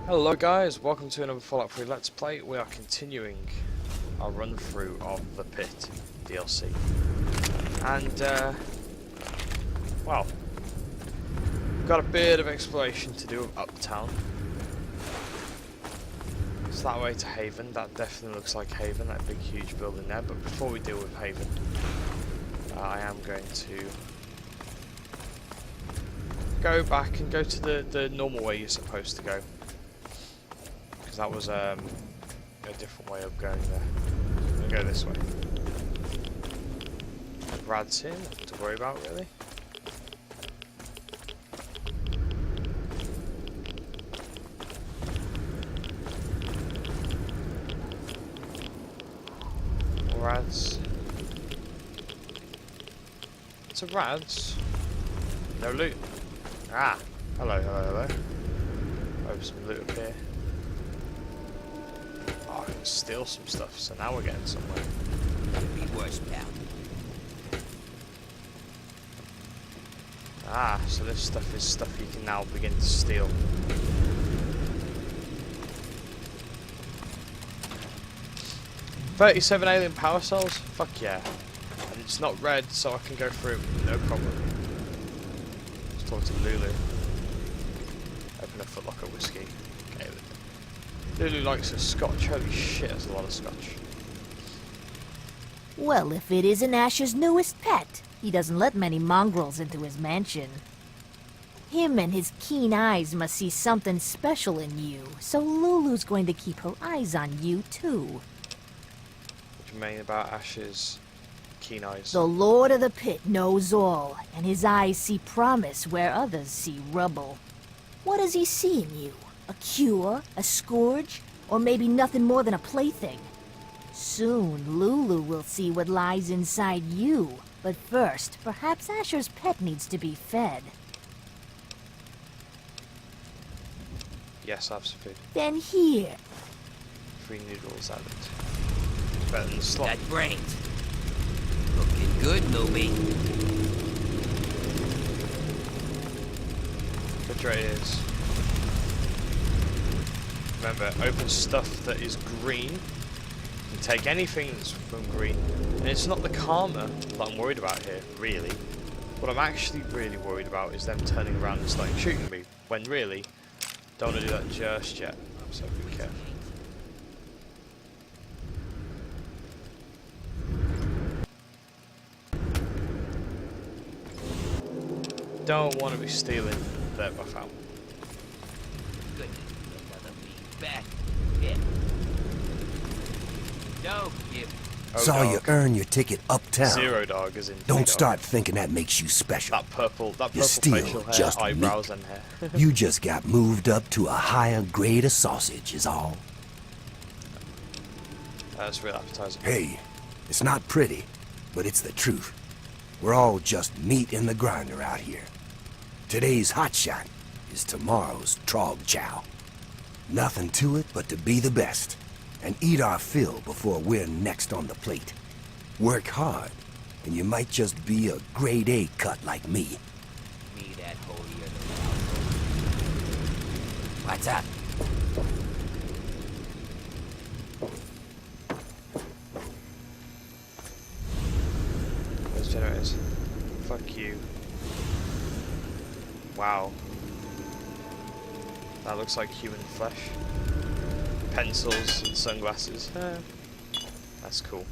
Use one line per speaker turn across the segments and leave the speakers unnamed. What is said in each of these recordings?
Hello guys, welcome to another Fallout 3 Let's Play. We are continuing our run through of the Pit DLC. And, well, got a bit of exploration to do of Uptown. It's that way to Haven. That definitely looks like Haven, that big huge building there. But before we deal with Haven, I am going to go back and go to the normal way you're supposed to go. That was a different way of going there. I'm going to go this way. Brad's here, nothing to worry about really. Rads. It's a Rads. No loot. Ah! Hello, hello, hello. Oh, some loot up here. Oh, I can steal some stuff, so now we're getting somewhere.
Could be worse, pal.
Ah, so this stuff is stuff you can now begin to steal. $37 alien power cells? Fuck yeah. And it's not red, so I can go through no problem. Let's talk to Lulu. Open a Foot Locker whiskey. Okay. Lulu likes a scotch. Holy shit, that's a lot of scotch.
Well, if it isn't Ash's newest pet, he doesn't let many mongrels into his mansion. Him and his keen eyes must see something special in you, so Lulu's going to keep her eyes on you, too.
What do you mean about Ash's keen eyes?
The Lord of the Pit knows all, and his eyes see promise where others see rubble. What does he see in you? A cure? A scourge? Or maybe nothing more than a plaything? Soon, Lulu will see what lies inside you. But first, perhaps Asher's pet needs to be fed.
Yes, I have some food.
Then here.
3 noodles added. Better than the slot.
Got brains. Looking good, newbie.
Refrigerators. Remember, open stuff that is green. You can take anything that's from green. And it's not the karma that I'm worried about here, really. What I'm actually really worried about is them turning around and starting shooting me. When really, don't want to do that just yet. So be careful. Don't want to be stealing their buff out.
Goodness, another me back. Yeah. No, you.
Oh,
Saw
dog.
you earn your ticket uptown.
Zero dog is in.
Don't
dog.
start thinking that makes you special.
That purple
You're still
facial hair,
just
eyebrows
meat.
and hair.
You just got moved up to a higher grade of sausage is all.
That's real appetizing.
Hey, it's not pretty, but it's the truth. We're all just meat in the grinder out here. Today's hotshot is tomorrow's trog chow. Nothing to it but to be the best and eat our fill before we're next on the plate. Work hard, and you might just be a grade A cut like me.
Me that holier than thou. What's up?
Those generators. Fuck you. Wow. That looks like human flesh. Pencils and sunglasses. That's cool.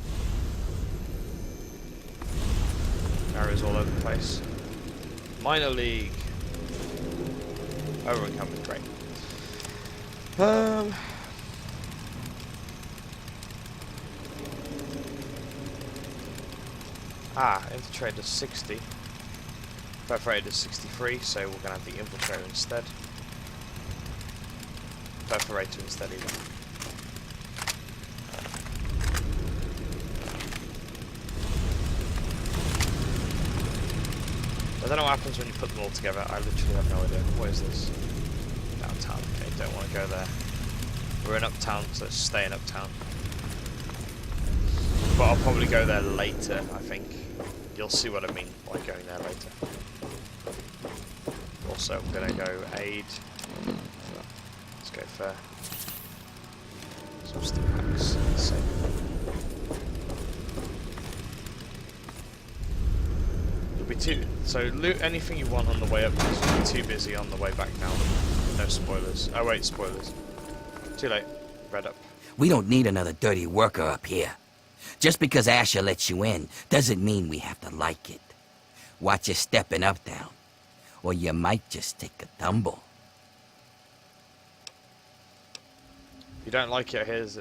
Arrows all over the place. Minor League. Overrun camping, great. Infiltrator 60. Perforator 63, so we're gonna have the infiltrator instead. Perforator instead even. I don't know what happens when you put them all together. I literally have no idea. What is this? Downtown. Okay, don't want to go there. We're in Uptown, so let's stay in Uptown. But I'll probably go there later, I think. You'll see what I mean by going there later. Also, I'm gonna go aid. Let's go for some stick packs. So. You'll be so loot anything you want on the way up because you'll be too busy on the way back down. No spoilers. Oh wait, spoilers. Too late. Read up.
We don't need another dirty worker up here. Just because Asher lets you in doesn't mean we have to like it. Watch you stepping up, down, or you might just take a tumble.
If you don't like it, here's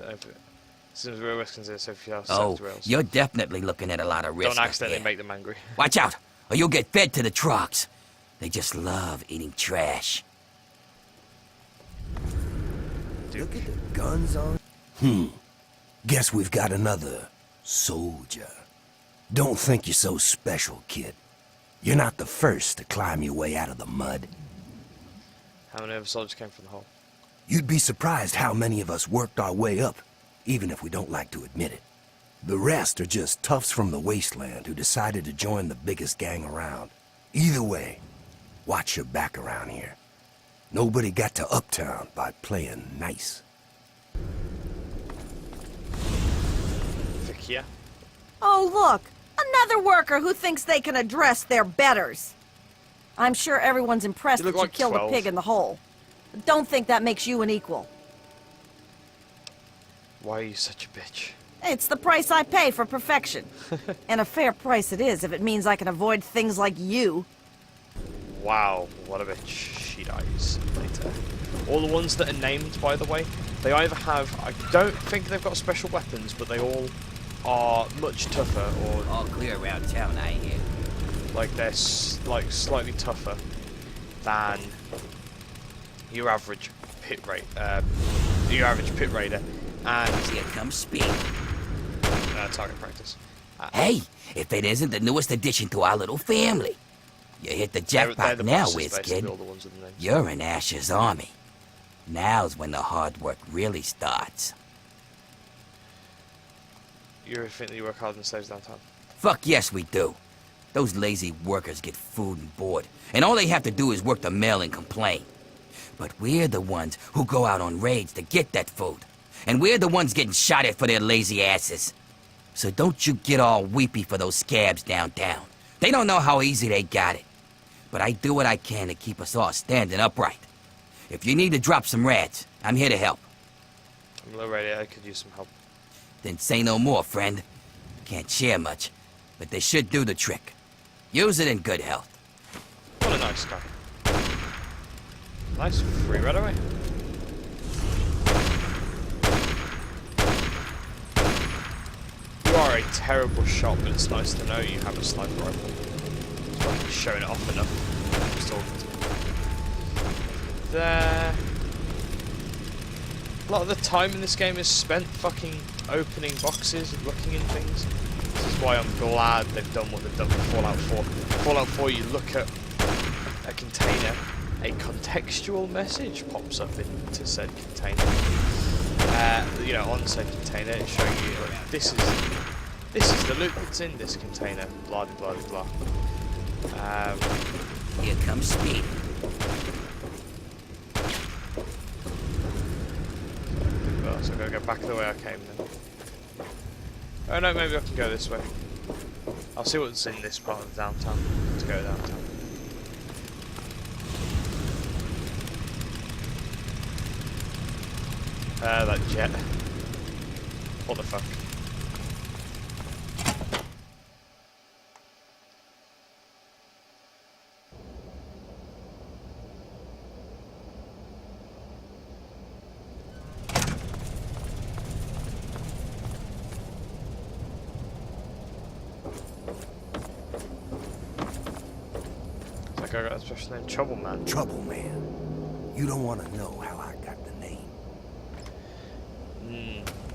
seems real risk and so if you have
Oh,
rails.
you're definitely looking at a lot of risk.
Don't accidentally
up
make them angry.
Watch out, or you'll get fed to the trogs. They just love eating trash.
Look at the guns on. Guess we've got another soldier. Don't think you're so special, kid. You're not the first to climb your way out of the mud.
How many other soldiers came from the hole?
You'd be surprised how many of us worked our way up, even if we don't like to admit it. The rest are just toughs from the wasteland who decided to join the biggest gang around. Either way, watch your back around here. Nobody got to Uptown by playing nice.
Vikia?
Oh, look! Another worker who thinks they can address their betters. I'm sure everyone's impressed
You look
that you
like
killed
12.
a pig in the hole. But don't think that makes you an equal.
Why are you such a bitch?
It's the price I pay for perfection. And a fair price it is if it means I can avoid things like you.
Wow, what a bitch. She dies later. All the ones that are named, by the way, they either have, I don't think they've got special weapons, but they all are much tougher, or
All clear around town, I hear.
like they're like slightly tougher than your average pit raider, and
Here comes Speed.
target practice.
Hey, if it isn't the newest addition to our little family. You hit the
They're
jackpot
the
now,
bosses,
Wiz
basically,
Kid.
all the ones with the names.
You're in Asher's army. Now's when the hard work really starts.
You ever think that you work harder than slaves downtown?
Fuck yes, we do. Those lazy workers get food and board, and all they have to do is work the mill and complain. But we're the ones who go out on raids to get that food. And we're the ones getting shot at for their lazy asses. So don't you get all weepy for those scabs downtown. They don't know how easy they got it. But I do what I can to keep us all standing upright. If you need to drop some rats, I'm here to help.
I'm low rated, I could use some help.
Then say no more, friend. Can't share much, but they should do the trick. Use it in good health.
What a nice guy. Nice, free right away. You are a terrible shot, but it's nice to know you have a sniper rifle. Just fucking showing it off enough. Just talking to me. There. A lot of the time in this game is spent fucking opening boxes and looking in things. This is why I'm glad they've done what they've done with Fallout 4. Fallout 4, you look at a container, a contextual message pops up into said container. You know, on said container, it's showing you like, this is the loot that's in this container. Blah blah blah blah.
Here comes Speed.
Well, so I'm gonna go back the way I came then. Oh no, maybe I can go this way. I'll see what's in this part of downtown. Let's go downtown. That jet. What the fuck? It's like I got a special name, Trouble Man.
Trouble, man. You don't want to know how I got the name.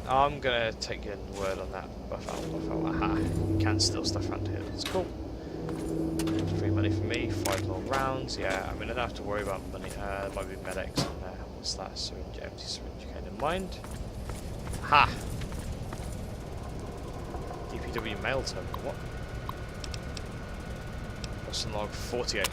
I'm gonna take your word on that. Buff out. Aha. You can steal stuff around here. That's cool. Free money for me. 5 more rounds. Yeah, I mean, I don't have to worry about money. There might be medics in there. What's that? Syringe, empty syringe. Okay, never mind. Ha! DPW mail terminal. What? Person log 48.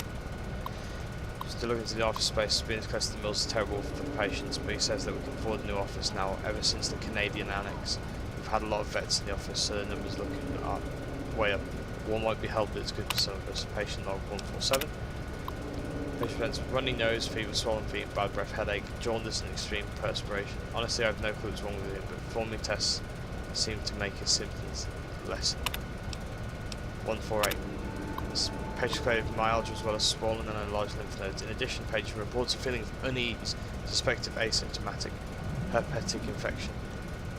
Still looking to the office space. Being as close to the mills is terrible for the patients, but he says that we can afford a new office now. Ever since the Canadian annex, we've had a lot of vets in the office, so the numbers looking up, way up. One might be held, but it's good for some of us. Patient log 147. Patient presents with runny nose, fever, swollen feet, bad breath, headache, jaundice, and extreme perspiration. Honestly, I have no clue what's wrong with him, but performing tests seem to make his symptoms lessen. 148. Patient claimed myalgia as well as swollen and enlarged lymph nodes. In addition, patient reports a feeling of unease, suspected asymptomatic herpetic infection.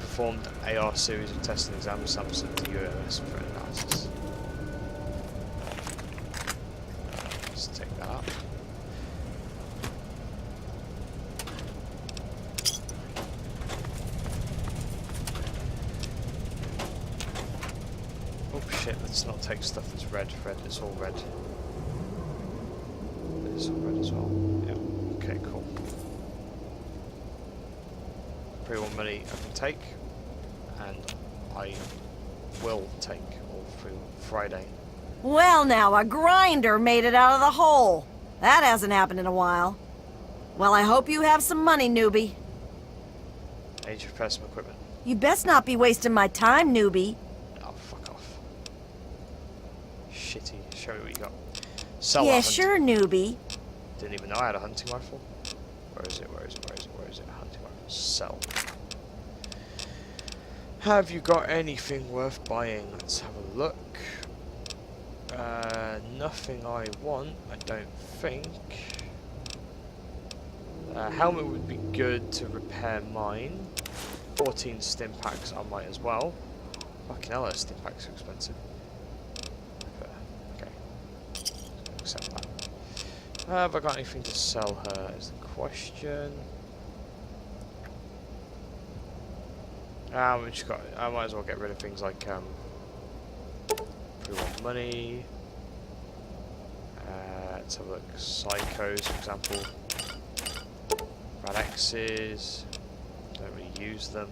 Performed AR series of tests and exam samples at the UMS for analysis. Let's take that out. Oh shit, let's not take stuff that's red. It's all red. It's all red as well. Yeah, okay, cool. Pre-want money I can take, and I will take all through Friday.
Well now, a grinder made it out of the hole. That hasn't happened in a while. Well, I hope you have some money, newbie.
I need to repair some equipment.
You best not be wasting my time, newbie.
Oh, fuck off. Shitty. Show me what you got. Sell
Yeah,
that
sure, newbie.
Didn't even know I had a hunting rifle. Where is it? Where is it? Where is it? Where is it? Hunting rifle. Sell. Have you got anything worth buying? Let's have a look. Nothing I want, I don't think. Helmet would be good to repair mine. 14 stim packs I might as well. Fucking hell, those stim packs are expensive. Okay. Accept that. Have I got anything to sell her is the question. We just got, I might as well get rid of things like pre-want money. Let's have a look. Psychos, for example. Radexes. Don't really use them.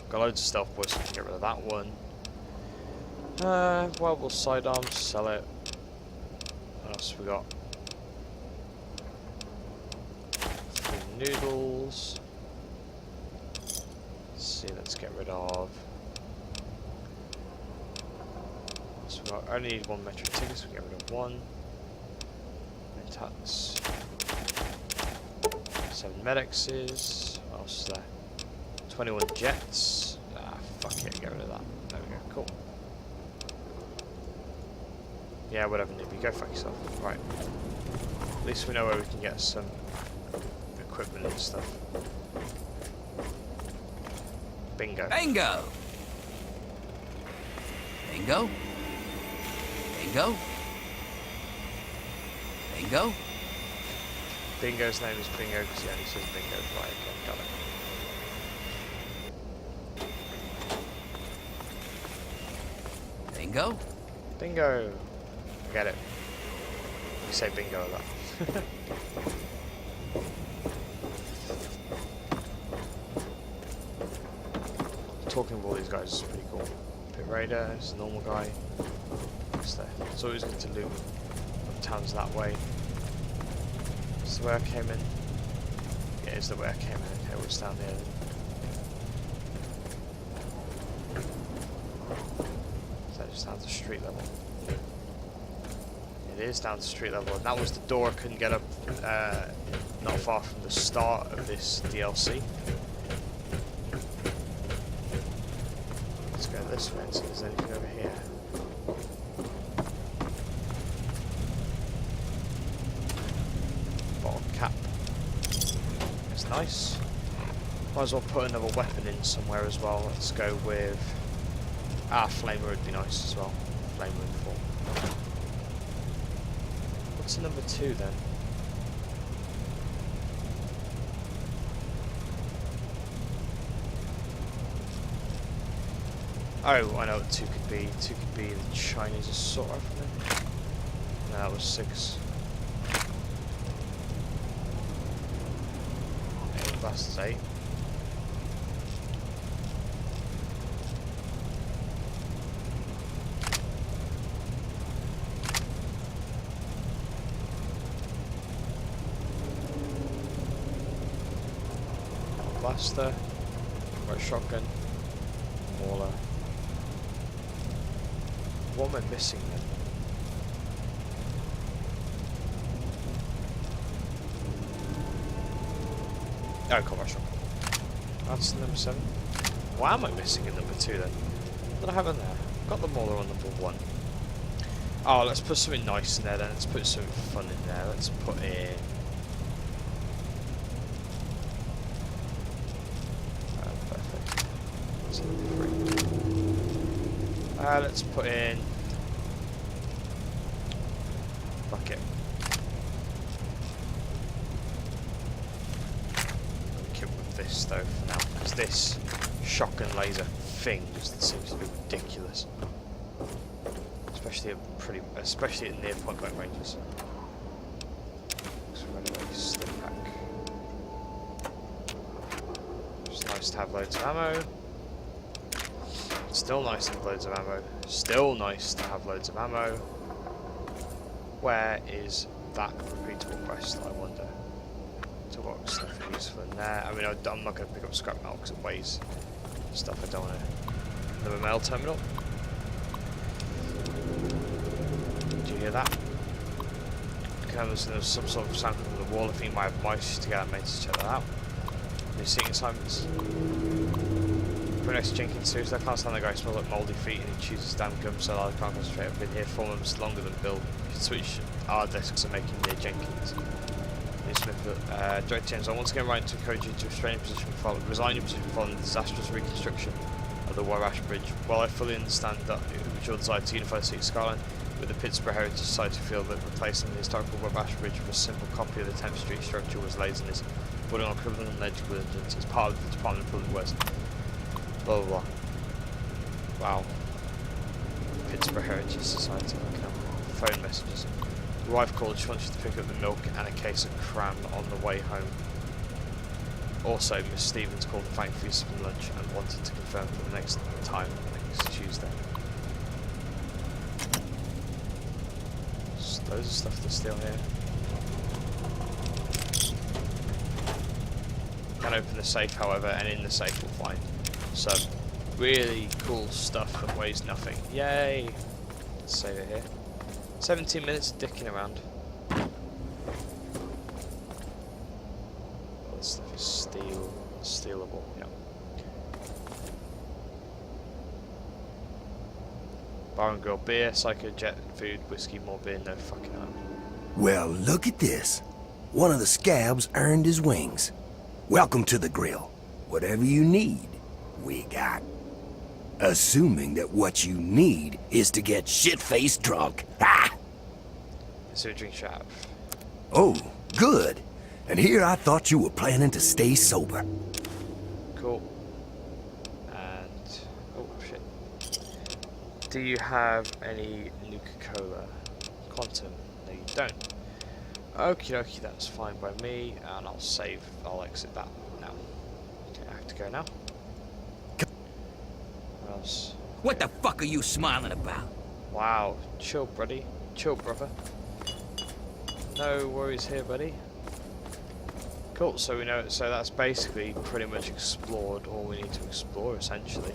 Got loads of stealth boys, so I can get rid of that one. Well, we'll sidearm, sell it. What else we got? 3 noodles. Let's see, let's get rid of. So I only need 1 metro ticket, so we get rid of 1. Mentats. 7 medexes. What else is there? 21 jets. Ah, fuck it, get rid of that. There we go, cool. Yeah, whatever, newbie, go fuck yourself. Right. At least we know where we can get some equipment and stuff. Bingo.
Bingo! Bingo? Bingo? Bingo?
Bingo's name is Bingo because he only says bingo. Right, okay, got it.
Bingo?
Bingo! I get it. You say bingo a lot. Talking with all these guys is pretty cool. Pit Raider is a normal guy. What's there? It's always good to loot towns that way. Is the way I came in? Yeah, it's the way I came in. Okay, what's down there then? Is that just down to street level? It is down to street level, and that was the door I couldn't get up not far from the start of this DLC. Let's go this way and see if there's anything over here. Bottle cap. It's nice. Might as well put another weapon in somewhere as well. Let's go with... flamer would be nice as well. Flamer in full. What's the number 2 then? Oh, I know what 2 could be. 2 could be the Chinese assault rifle. No, that was 6. That's 8. blaster, right shotgun, mauler. What am I missing then? Oh, combat shotgun. That's number 7. Why am I missing in number 2 then? What did I have in there? Got the mauler on number 1. Oh, let's put something nice in there then. Let's put something fun in there. Let's put in... perfect. That's number 3. Let's put in... bucket. Keep with this though for now, because this shotgun laser thing just seems to be ridiculous. Especially at near point blank ranges. So anyway, stick pack. It's nice to have loads of ammo. Still nice to have loads of ammo. Still nice to have loads of ammo. Where is that repeatable quest, I wonder? Toolbox, nothing useful in there. I mean, I'm not going to pick up scrap metal because it weighs stuff I don't want to. Another mail terminal. Do you hear that? There's some sort of sound from the wall. I think you might have mice to get that mate to check that out. New seeking assignments. Put next to Jenkins, seriously, I can't stand that guy. He smells like mouldy feet and he chews damn gum, so I can't concentrate. I've been here 4 months longer than Bill. You should switch our desks and make him near Jenkins. Director James, I once again write to encourage you to resign your position following the disastrous reconstruction of the Wabash Bridge. While I fully understand that it was your desire to unify the city of Skyline with the Pittsburgh Heritage Society, feel that replacing the historical Wabash Bridge with a simple copy of the 10th Street structure was laziness, putting on criminal negligence as part of the Department of Public Works. Blah blah blah. Wow. Pittsburgh Heritage Society. Phone messages. Your wife called. She wants you to pick up the milk and a case of cram on the way home. Also, Miss Stevens called to thank you for some lunch and wanted to confirm for the next time, next Tuesday. Just loads of stuff to steal here. Can't open the safe, however, and in the safe we'll find some really cool stuff that weighs nothing. Yay! Let's save it here. 17 minutes of dicking around. All this stuff is stealable, yeah. Bar and grill, beer, psycho jet, food, whiskey, more beer, no fucking hell.
Well, look at this. One of the scabs earned his wings. Welcome to the grill. Whatever you need, we got. Assuming that what you need is to get shit-faced drunk. Ha!
So drink sharp.
Oh, good. And here I thought you were planning to stay sober.
Cool. And oh shit. Do you have any Nuka-Cola? Quantum? No, you don't. Okie dokie, that's fine by me, and I'll exit that now. Okay, I have to go now. What else?
What the fuck are you smiling about?
Wow, chill, buddy. Chill, brother. No worries here, buddy. Cool, so we know, so that's basically pretty much explored all we need to explore, essentially.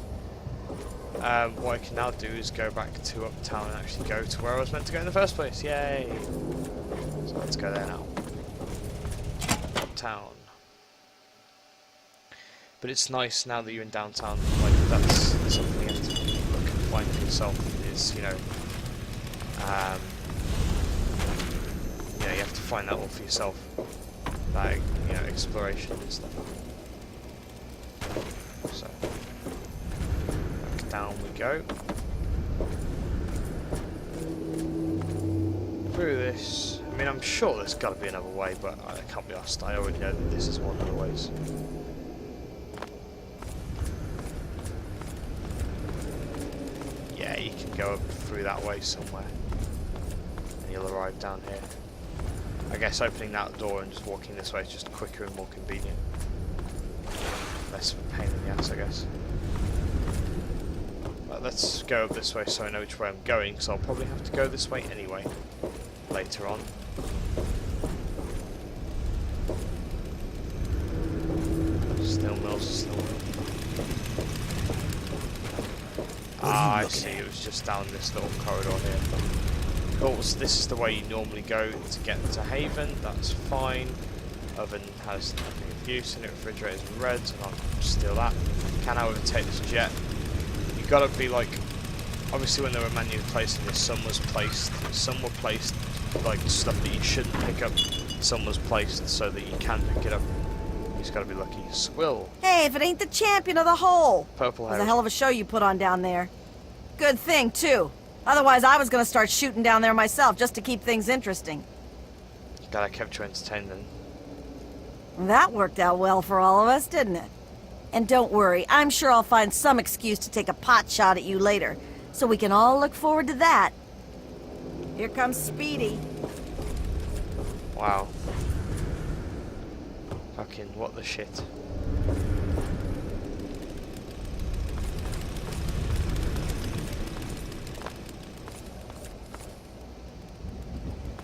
What I can now do is go back to Uptown and actually go to where I was meant to go in the first place. Yay! So let's go there now. Uptown. But it's nice now that you're in downtown, like that's something you have to look and find for yourself, is, you know, you have to find that all for yourself, like, you know, exploration and stuff. So, back down we go. Through this, I mean, I'm sure there's got to be another way, but I can't be asked. I already know that this is one of the ways. Yeah, you can go up through that way somewhere, and you'll arrive down here. I guess opening that door and just walking this way is just quicker and more convenient. Less of a pain in the ass, I guess. But let's go up this way so I know which way I'm going, because I'll probably have to go this way anyway, later on. Still else is still.
What are you
I
looking
see.
at?
It was just down this little corridor here. Cool. So this is the way you normally go to get to Haven. That's fine. Oven has nothing of use in it. Refrigerator's in red, so I'll steal that. Can however take this jet. You gotta be like, obviously when they were manually placing this, some were placed like stuff that you shouldn't pick up. Some was placed so that you can pick it up. You just gotta be lucky. Swill.
Hey, if it ain't the champion of the hole.
Purple
It was
hair.
a hell of a show you put on down there. Good thing, too. Otherwise, I was gonna start shooting down there myself just to keep things interesting.
Glad I kept you entertained then.
That worked out well for all of us, didn't it? And don't worry, I'm sure I'll find some excuse to take a pot shot at you later, so we can all look forward to that. Here comes Speedy.
Wow. Fucking what the shit.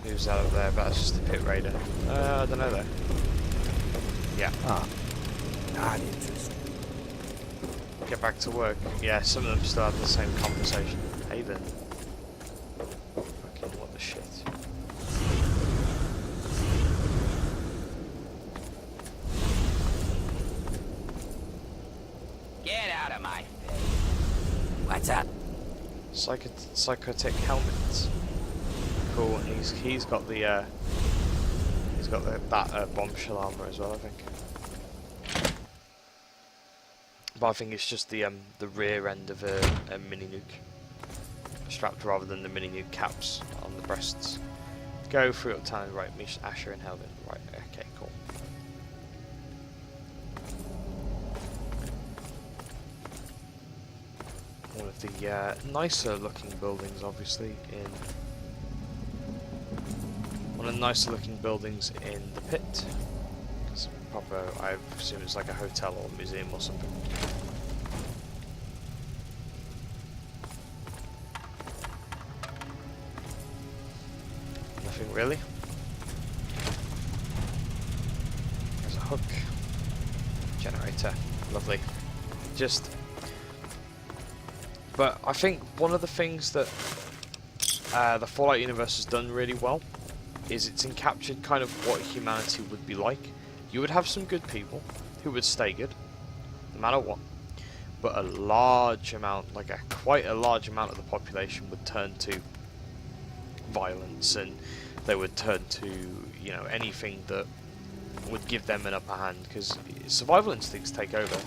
Who's that up there? But that's just the pit raider. I don't know though. Yeah.
Ah, not interested.
Get back to work. Yeah, some of them still have the same conversation. Haven. Fucking what the shit.
Get out of my face. What's up?
Psychotic helmet. Cool. And he's got the that bombshell armor as well, I think. But I think it's just the rear end of a mini nuke strapped rather than the mini nuke caps on the breasts. Go through up time, right? Mish, Asher, and Helmet. Right. Okay. Cool. One of the nicer looking buildings, obviously, in one of the nicer looking buildings in the pit. It's proper, I assume it's like a hotel or a museum or something. Nothing really. There's a hook. Generator. Lovely. But I think one of the things that the Fallout universe has done really well is it's encaptured kind of what humanity would be like. You would have some good people who would stay good, no matter what. But a large amount, like quite a large amount of the population would turn to violence, and they would turn to, you know, anything that would give them an upper hand, because survival instincts take over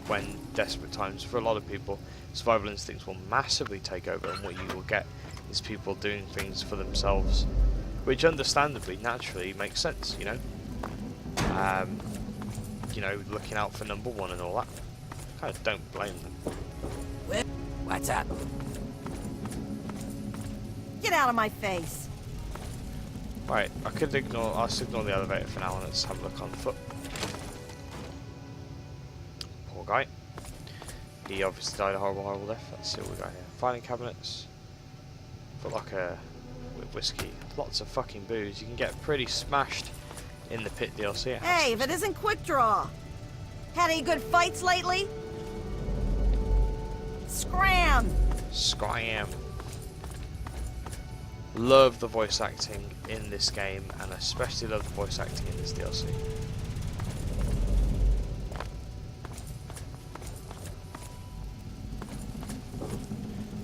when desperate times. For a lot of people, survival instincts will massively take over, and what you will get is people doing things for themselves, which understandably, naturally makes sense, you know. You know, looking out for number one and all that. I kind of don't blame them.
What's up?
Get out of my face.
Right, I'll ignore the elevator for now and let's have a look on foot. Poor guy. He obviously died a horrible death. Let's see what we got here. Filing cabinets. Foot locker with whiskey. Lots of fucking booze. You can get pretty smashed in the pit DLC.
Hey, if it isn't Quick Draw. Had any good fights lately? Scram!
Scram. Love the voice acting in this game, and especially love the voice acting in this DLC.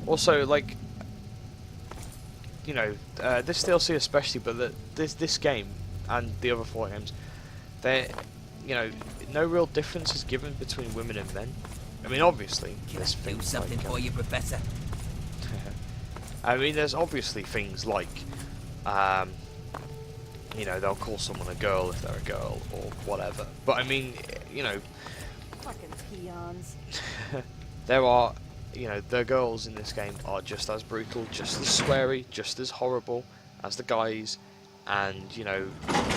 Also, like, you know, this DLC especially, but this game and the other 4 games, you know, no real difference is given between women and men. I mean, obviously,
Can I
there's
do
things
something
like,
for you, Professor?
I mean, there's obviously things like, you know, they'll call someone a girl if they're a girl or whatever. But I mean, you know,
Fucking peons.
there are, you know, the girls in this game are just as brutal, just as sweary, just as horrible as the guys, and you know,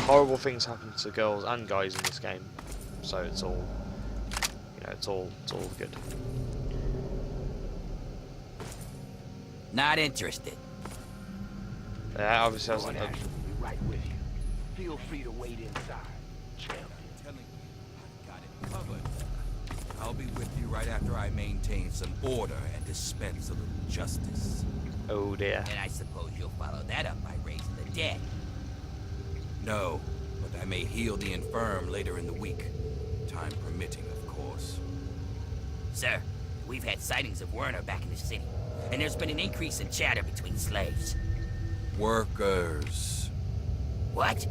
horrible things happen to girls and guys in this game. So it's all, you know, it's all good.
Not interested.
Yeah, obviously,
Going Ash will be right with you. Feel free to wait inside, champion.
Got it covered. I'll be with you right after I maintain some order and dispense a little justice.
Oh dear.
And I suppose you'll follow that up by raising the dead. No, but I may heal the infirm later in the week. Time permitting, of course. Sir, we've had sightings of Werner back in the city, and there's been an increase in chatter between slaves. Workers. What?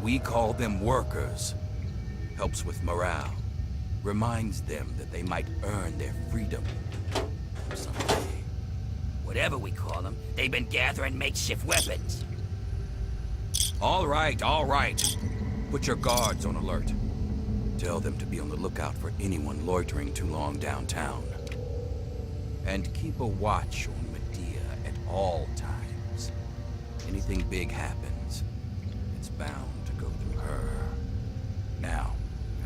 We call them workers. Helps with morale. Reminds them that they might earn their freedom someday. Whatever we call them, they've been gathering makeshift weapons. All right, all right. Put your guards on alert. Tell them to be on the lookout for anyone loitering too long downtown. And keep a watch on Medea at all times. Anything big happens, it's bound to go through her. Now,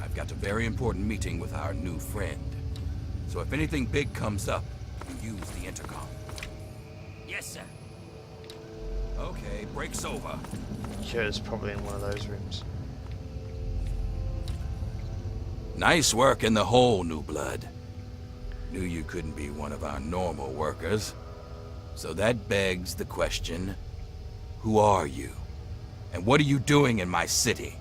I've got a very important meeting with our new friend. So if anything big comes up, you use the intercom. Yes, sir. Okay, break's over.
Cure's probably in one of those rooms.
Nice work in the hole, new blood. Knew you couldn't be one of our normal workers. So that begs the question, who are you? And what are you doing in my city?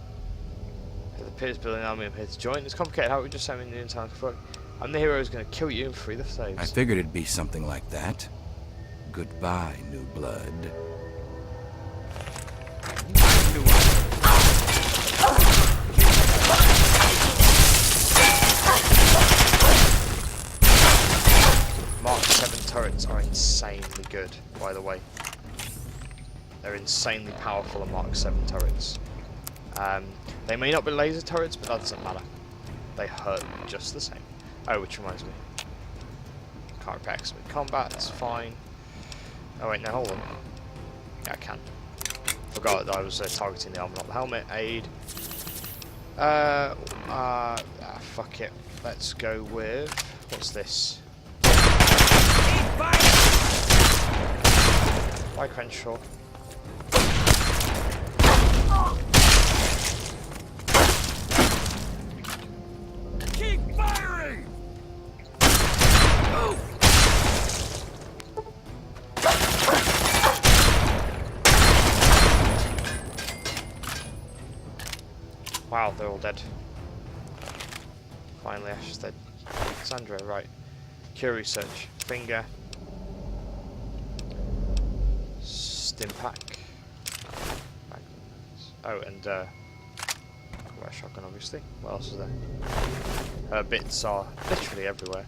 The Pierce building army I'm here to join. It's complicated how we just sent me in the entire fuck. I'm the hero who's going to kill you and free the slaves.
I figured it'd be something like that. Goodbye, new blood.
Mark 7 turrets are insanely good, by the way. They're insanely powerful Mark 7 turrets. They may not be laser turrets, but that doesn't matter. They hurt just the same. Oh, which reminds me. Can't repair with combat, it's fine. Oh wait, no, hold on. Yeah, I can. Forgot that I was targeting the armor, not the helmet. Aid. Fuck it. Let's go with... What's this? Why Crenshaw?
Keep firing!
Wow, they're all dead. Finally, Ash is dead. Sandra, right. Cure research. Finger. Stim pack. Oh, and shotgun, obviously. What else is there? Her bits are literally everywhere.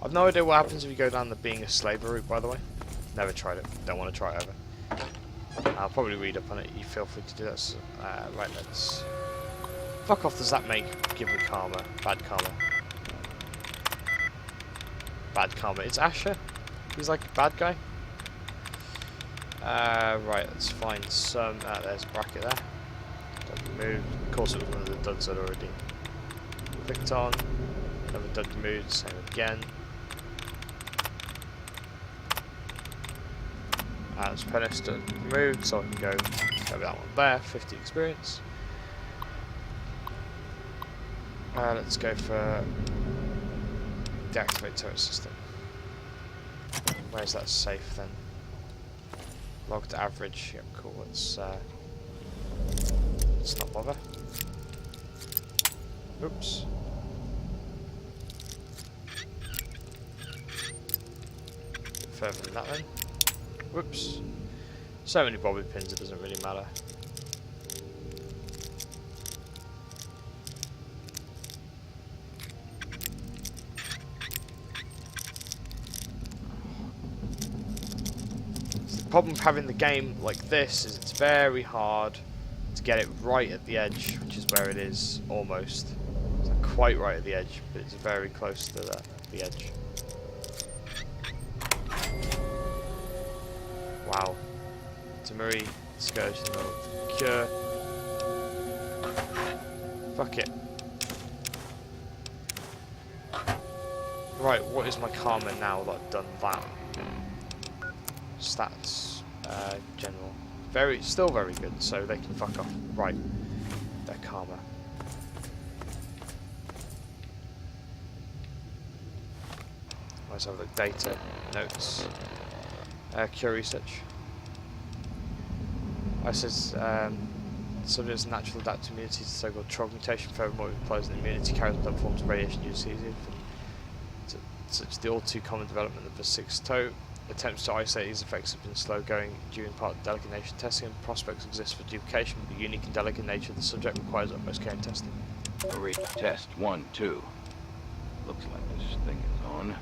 I've no idea what happens if you go down the being a slave route, by the way. Never tried it. Don't want to try it over. I'll probably read up on it. You feel free to do that. Right, let's... Fuck off does that make? Give me karma. Bad karma. Bad karma. It's Asher. He's like a bad guy. Right, let's find some... there's a bracket there. Don't move. Of course it was one of the duds I'd already clicked on. Another dud removed. Same again. As pedestal removed, so I can go over that one there. 50 experience. Let's go for deactivate turret system. Where's that safe then? Logged average. Yep, cool. Let's not bother. Oops. Further than that then. Whoops. So many bobby pins, it doesn't really matter. So the problem with having the game like this is it's very hard to get it right at the edge, which is where it is, almost. It's not quite right at the edge, but it's very close to the edge. Wow. Tamuri, Scourge, no. Cure. Fuck it. Right, what is my karma now that I've done that? Stats. General. still very good, so they can fuck off. Right, their karma. Let's have a look. Data, notes, cure research. I says subject's natural adaptive immunity to so-called trog mutation. Furthermore, it implies an immunity carries on forms of radiation disease, such as the all too common development of the sixth toe. Attempts to isolate these effects have been slow going due in part to delicate nature of testing, and prospects exist for duplication, but the unique and delicate nature of the subject requires utmost care in testing.
Marie, test 1, 2. Looks like this thing is on.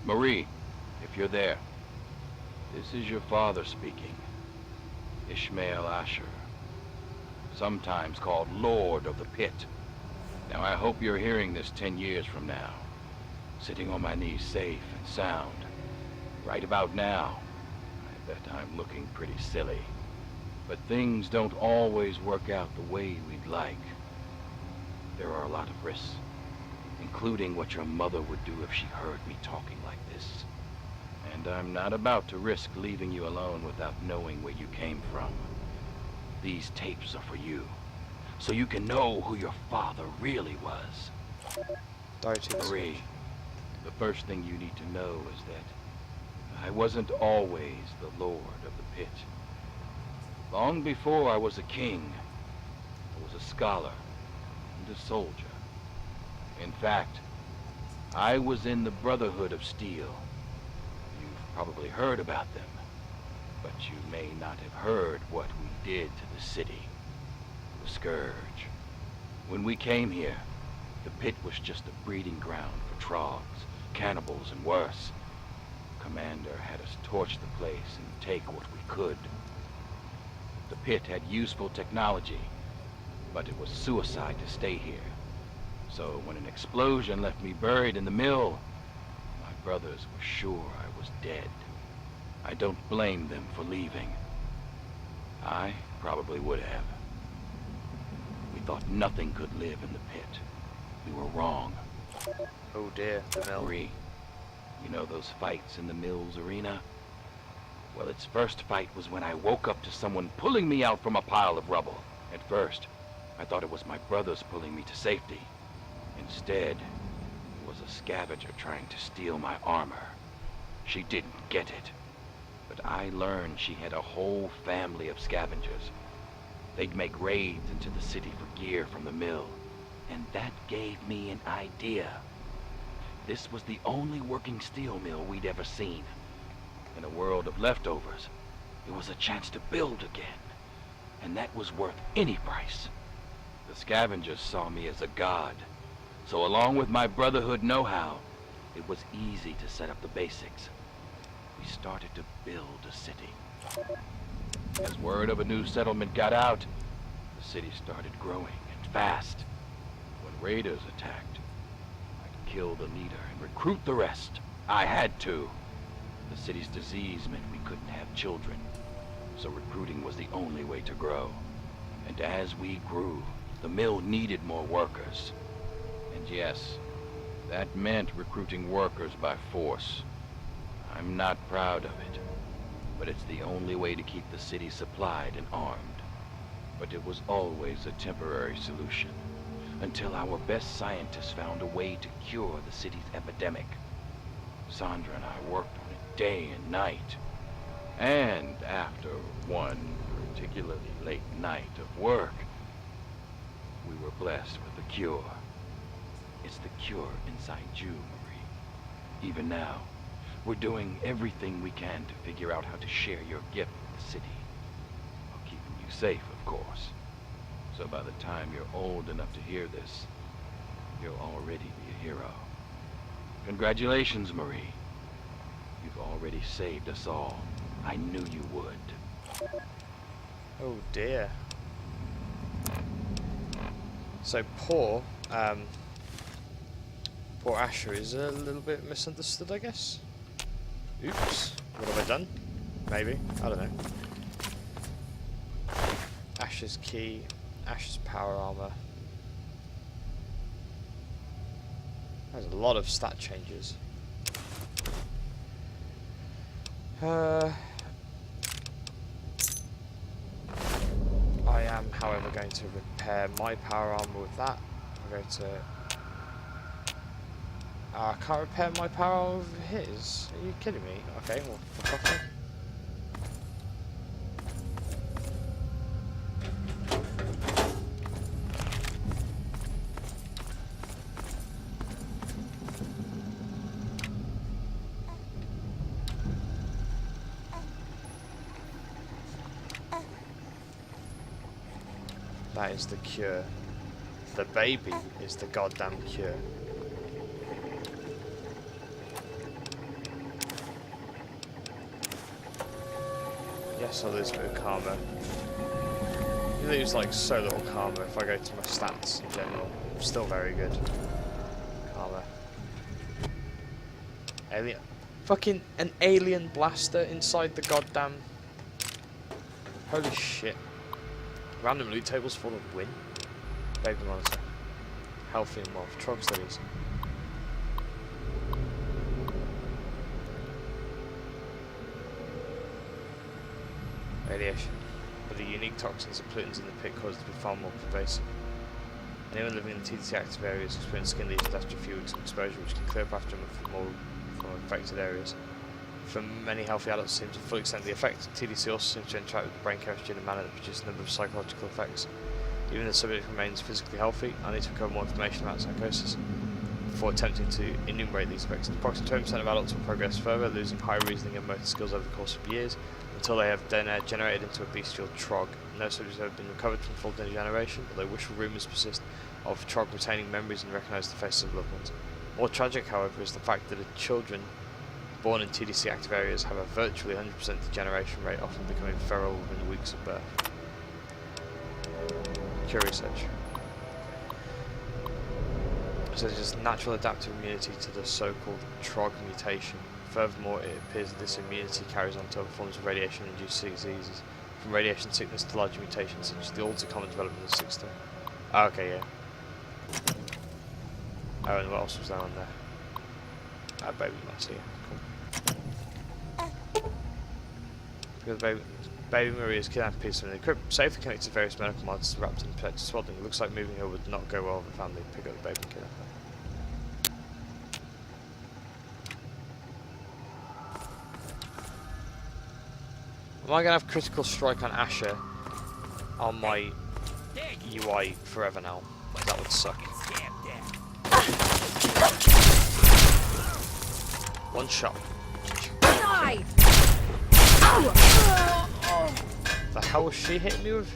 Marie, if you're there, this is your father speaking. Ishmael Asher, sometimes called Lord of the Pit. Now I hope you're hearing this 10 years from now, sitting on my knees safe and sound. Right about now, I bet I'm looking pretty silly. But things don't always work out the way we'd like. There are a lot of risks, including what your mother would do if she heard me talking like this. And I'm not about to risk leaving you alone without knowing where you came from. These tapes are for you, so you can know who your father really was. Marie, the first thing you need to know is that I wasn't always the Lord of the Pit. Long before I was a king, I was a scholar and a soldier. In fact, I was in the Brotherhood of Steel. You've probably heard about them, but you may not have heard what we did to the city. The Scourge. When we came here, the Pit was just a breeding ground for trogs, cannibals, and worse. Commander had us torch the place and take what we could. The Pit had useful technology, but it was suicide to stay here. So when an explosion left me buried in the mill, my brothers were sure I was dead. I don't blame them for leaving. I probably would have. We thought nothing could live in the Pit. We were wrong.
Oh dear, the mill.
Marie, you know those fights in the mill's arena? Well, its first fight was when I woke up to someone pulling me out from a pile of rubble. At first, I thought it was my brothers pulling me to safety. Instead, it was a scavenger trying to steal my armor. She didn't get it. But I learned she had a whole family of scavengers. They'd make raids into the city for gear from the mill. And that gave me an idea. This was the only working steel mill we'd ever seen. In a world of leftovers, it was a chance to build again. And that was worth any price. The scavengers saw me as a god. So along with my Brotherhood know-how, it was easy to set up the basics. We started to build a city. As word of a new settlement got out, the city started growing, and fast. When raiders attacked, I'd kill the leader and recruit the rest. I had to. The city's disease meant we couldn't have children, so recruiting was the only way to grow. And as we grew, the mill needed more workers. And yes, that meant recruiting workers by force. I'm not proud of it, but it's the only way to keep the city supplied and armed. But it was always a temporary solution, until our best scientists found a way to cure the city's epidemic. Sandra and I worked on it day and night. And after one particularly late night of work, we were blessed with the cure. It's the cure inside you, Marie. Even now, we're doing everything we can to figure out how to share your gift with the city. While keeping you safe, of course. So by the time you're old enough to hear this, you'll already be a hero. Congratulations, Marie. You've already saved us all. I knew you would.
Oh dear. So poor Asher is a little bit misunderstood, I guess. Oops. What have I done? Maybe. I don't know. Asher's key. Asher's power armor. There's a lot of stat changes. we're going to repair my power armor with that. We're going to... I can't repair my power armor with his? Are you kidding me? Okay, well, fuck off then. That is the cure. The baby is the goddamn cure. Yes, I lose a bit of karma. You lose like so little karma if I go to my stats in general. I'm still very good. Karma. Alien. Fucking an alien blaster inside the goddamn... Holy shit. Random loot tables full of win. Baby monitor. Healthy and wealth. Trog studies. Radiation. But the unique toxins and pollutants in the pit cause it to be far more pervasive. Anyone living in the TDC active areas experience skin lesions after a few weeks of exposure, which can clear up after more from affected areas. For many healthy adults, it seems to fully extend the effect. TDC also seems to interact with the brain chemistry in a manner that produces a number of psychological effects. Even if the subject remains physically healthy, I need to recover more information about psychosis before attempting to enumerate these effects. Approximately 20% of adults will progress further, losing high reasoning and motor skills over the course of years, until they have degenerated into a bestial trog. No subjects have been recovered from full degeneration, although wishful rumours persist of trog retaining memories and recognise the faces of loved ones. More tragic, however, is the fact that the children born in TDC active areas have a virtually 100% degeneration rate, often becoming feral within weeks of birth. Curious edge. So there's just natural adaptive immunity to the so-called trog mutation. Furthermore, it appears that this immunity carries on to other forms of radiation-induced diseases, from radiation sickness to larger mutations such as the all-too-common development of 6-2. Oh, okay, yeah. Oh, and what else was there on there? Baby monster, yeah, cool. Because baby Maria is kidnapped peacefully in the crib, safely connected to various medical monitors wrapped in protective swaddling. It looks like moving her would not go well with the family. Pick up the baby and kidnap her. Am I going to have critical strike on Asher on my UI forever now? That would suck. One shot. The hell was she hitting me with?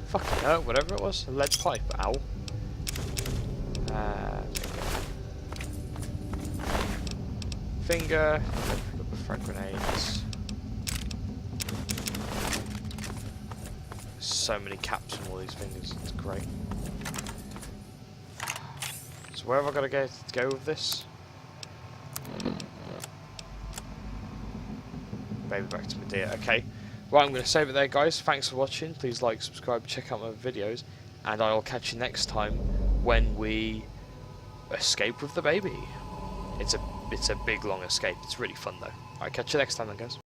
Fucking hurt, whatever it was. A lead pipe. Ow. Finger. Pick up the frag grenades. So many caps from all these fingers. It's great. So where have I got to go with this? Maybe back to Medea. Okay. Right, I'm going to save it there, guys. Thanks for watching. Please like, subscribe, check out my videos, and I'll catch you next time when we escape with the baby. It's a big long escape. It's really fun though. Alright, catch you next time then, guys.